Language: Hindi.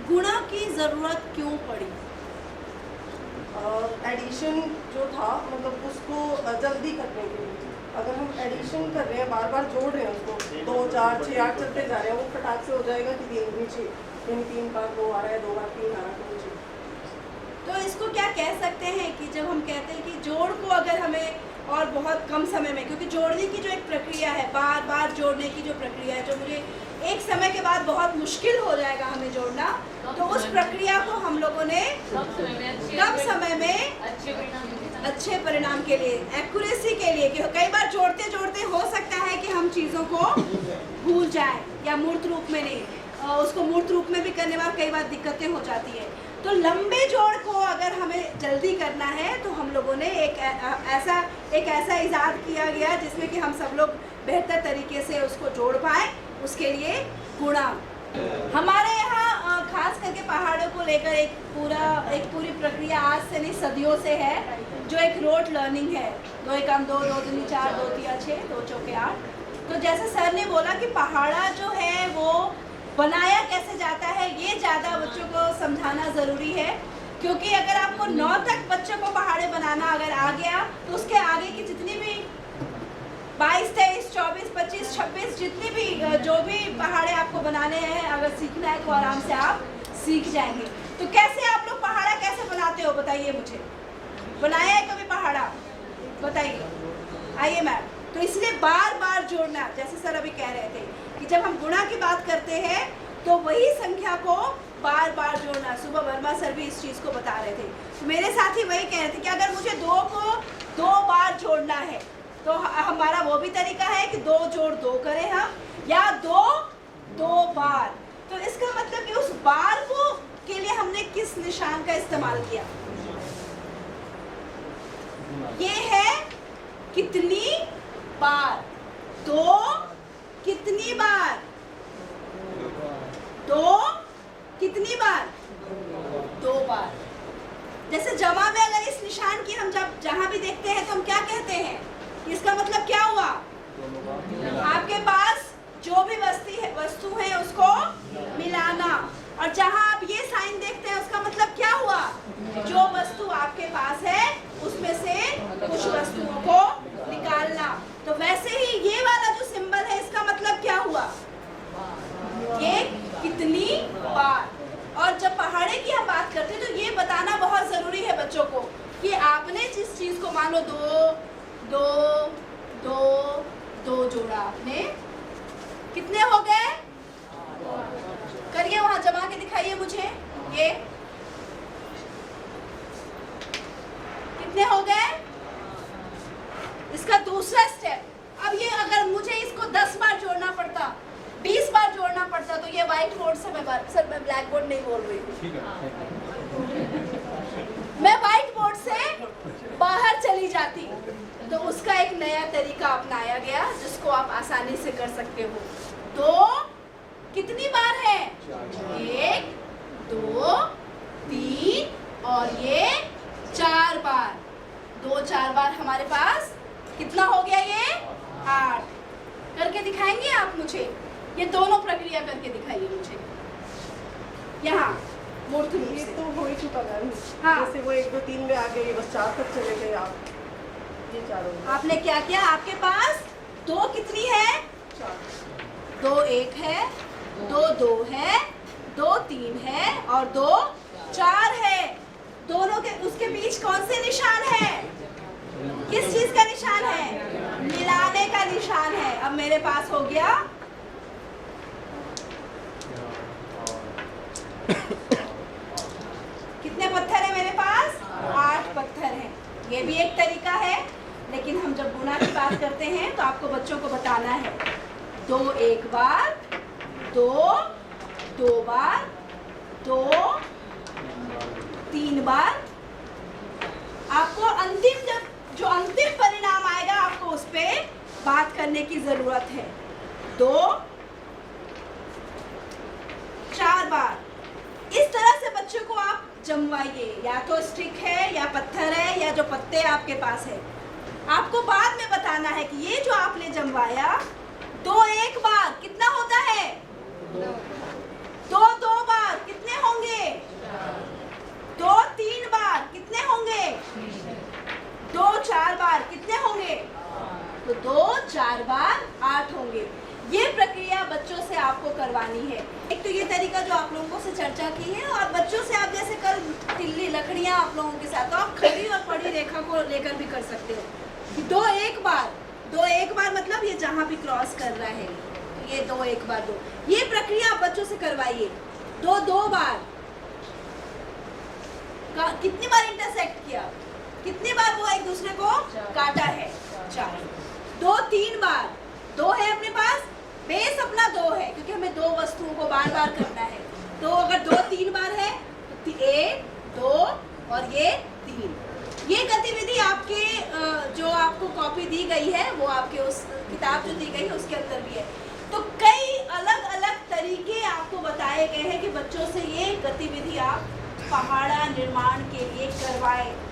गुणा की ज़रूरत क्यों पड़ी? एडिशन जो था मतलब उसको जल्दी करने के लिए, अगर हम एडिशन कर रहे हैं बार बार जोड़ रहे हैं उसको 2 4 6 8 चलते जा रहे हैं, वो फटाक से हो जाएगा कि 3 दूनी 6, यानी 3 बार 2 आ रहा है, 2 बार 3 आ रहा है, तो 6। तो इसको क्या कह सकते हैं कि जब हम कहते हैं कि जोड़ को अगर हमें और बहुत कम समय में, क्योंकि जोड़ने की जो एक प्रक्रिया है, बार बार जोड़ने की जो प्रक्रिया है, जो मुझे एक समय के बाद बहुत मुश्किल हो जाएगा हमें जोड़ना, तो उस प्रक्रिया को हम लोगों ने कम समय में अच्छे परिणाम के लिए, एक्यूरेसी के लिए, कि कई बार जोड़ते जोड़ते हो सकता है कि हम चीज़ों को भूल जाएं या मूर्त रूप में नहीं, उसको मूर्त रूप में भी करने में कई बार दिक्कतें हो जाती है। तो लंबे जोड़ को अगर हमें जल्दी करना है तो हम लोगों ने एक ऐसा इजाद किया गया जिसमें कि हम सब लोग बेहतर तरीके से उसको जोड़ पाए, उसके लिए गुणा। हमारे यहाँ खास करके पहाड़ों को लेकर एक पूरी प्रक्रिया आज से नहीं सदियों से है, जो एक रोट लर्निंग है। 2 एकम 2, 2 दूनी 4, 2 तिया 6, 2 चौके 8। तो जैसे सर ने बोला कि पहाड़ा जो है वो बनाया कैसे जाता है, ये ज़्यादा बच्चों को समझाना ज़रूरी है, क्योंकि अगर आपको 9 तक बच्चों को पहाड़े बनाना अगर आ गया तो उसके आगे की जितनी भी 22, 23, 24, 25, 26 जितनी भी जो भी पहाड़े आपको बनाने हैं, अगर सीखना है तो आराम से आप सीख जाएंगे। तो कैसे आप लोग पहाड़ा कैसे बनाते हो बताइए मुझे, बनाया है कभी पहाड़ा? बताइए, आइए मैम। तो इसलिए बार बार जोड़ना, जैसे सर अभी कह रहे थे कि जब हम गुणा की बात करते हैं तो वही संख्या को बार बार जोड़ना। सुबह वर्मा सर भी इस चीज़ को बता रहे थे, तो मेरे साथी वही कह रहे थे कि अगर मुझे 2 को 2 बार जोड़ना है तो हमारा वो भी तरीका है कि 2 जोड़ 2 करें हम, या 2 बार। तो इसका मतलब कि उस बार को के लिए हमने किस निशान का इस्तेमाल किया, ये है कितनी बार, 2 कितनी बार, 2 कितनी बार, 2 बार। जैसे जमा में अगर इस निशान की हम जब जहां भी देखते हैं तो हम क्या कहते हैं, इसका मतलब क्या हुआ, आपके पास जो भी वस्तु है उसको मिलाना, और जहां आप ये साइन देखते हैं उसका मतलब क्या हुआ, जो वस्तु आपके पास है उसमें से कुछ वस्तुओं को निकालना। तो वैसे ही ये वाला जो सिंबल है इसका मतलब क्या हुआ, ये कितनी बार। और जब पहाड़े की हम बात करते हैं तो ये बताना बहुत जरूरी है बच्चों को कि आपने जिस चीज को मान लो 2 जोड़ा, आपने कितने हो गए, करिए वहां जमा के दिखाइए मुझे, ये कितने हो गए। इसका दूसरा स्टेप, अब ये अगर मुझे इसको 10 बार जोड़ना पड़ता, 20 बार जोड़ना पड़ता, तो ये व्हाइट बोर्ड से मैं ब्लैक बोर्ड नहीं बोल रही हूँ, मैं व्हाइट बोर्ड से बाहर चली जाती। तो उसका एक नया तरीका अपनाया गया जिसको आप आसानी से कर सकते हो। 2 कितनी बार है, 1 2 3 और ये 4 बार, 2 4 बार हमारे पास कितना हो गया, ये 8। करके दिखाएंगे आप मुझे, ये दोनों प्रक्रिया करके दिखाइए मुझे यहाँ मूर्त रूप ये से। तो हो ही चुका मैम। हाँ। जैसे वो 1 2 3 में आ गए, ये बस 4 तक चले गए आप, ये 4 हो गए। आपने क्या किया, आपके पास 2 कितनी है, 4 2 1 है, 2 2 है, 2 3 है और 2 4 है। दोनों के उसके बीच कौन से निशान है, किस चीज का निशान है, मिलाने का निशान है। अब मेरे पास हो गया कितने पत्थर है मेरे पास, 8 पत्थर हैं। ये भी एक तरीका है, लेकिन हम जब गुणा की बात करते हैं तो आपको बच्चों को बताना है 2 1 बार, 2 2 बार, 2 3 बार। आपको जो अंतिम परिणाम आएगा आपको उस पे बात करने की जरूरत है। 2 4 बार इस तरह से बच्चों को आप जमवाइए, या तो स्टिक है या पत्थर है या जो पत्ते आपके पास है। आपको बाद में बताना है कि ये जो आपने जमवाया 2 1 बार कितना होता है, 2 2 बार कितने होंगे, ये प्रक्रिया बच्चों से आपको करवानी है। एक तो ये तरीका जो आप लोगों से चर्चा की है, और बच्चों से आप जैसे कल तिल्ली लकड़ियाँ आप लोगों के साथ, तो आप खड़ी और पड़ी रेखा को लेकर भी कर सकते हो कि 2 1 बार मतलब ये जहाँ भी क्रॉस कर रहा है, तो ये 2 1 बार 2, ये प्रक्रिया आप बच्चों से करवाइए। 2 2 बार, कितनी बार इंटरसेक्ट किया, कितनी बार वो एक दूसरे को काटा है, 4। 2 3 बार, 2 है अपने पास, बेस अपना 2 है क्योंकि हमें 2 वस्तुओं को बार बार करना है। तो अगर 2 3 बार है तो 1 2 और ये 3। ये गतिविधि आपके जो आपको कॉपी दी गई है, वो आपके उस किताब जो दी गई है उसके अंदर भी है। तो कई अलग अलग तरीके आपको बताए गए हैं कि बच्चों से ये गतिविधि आप पहाड़ा निर्माण के लिए करवाएं।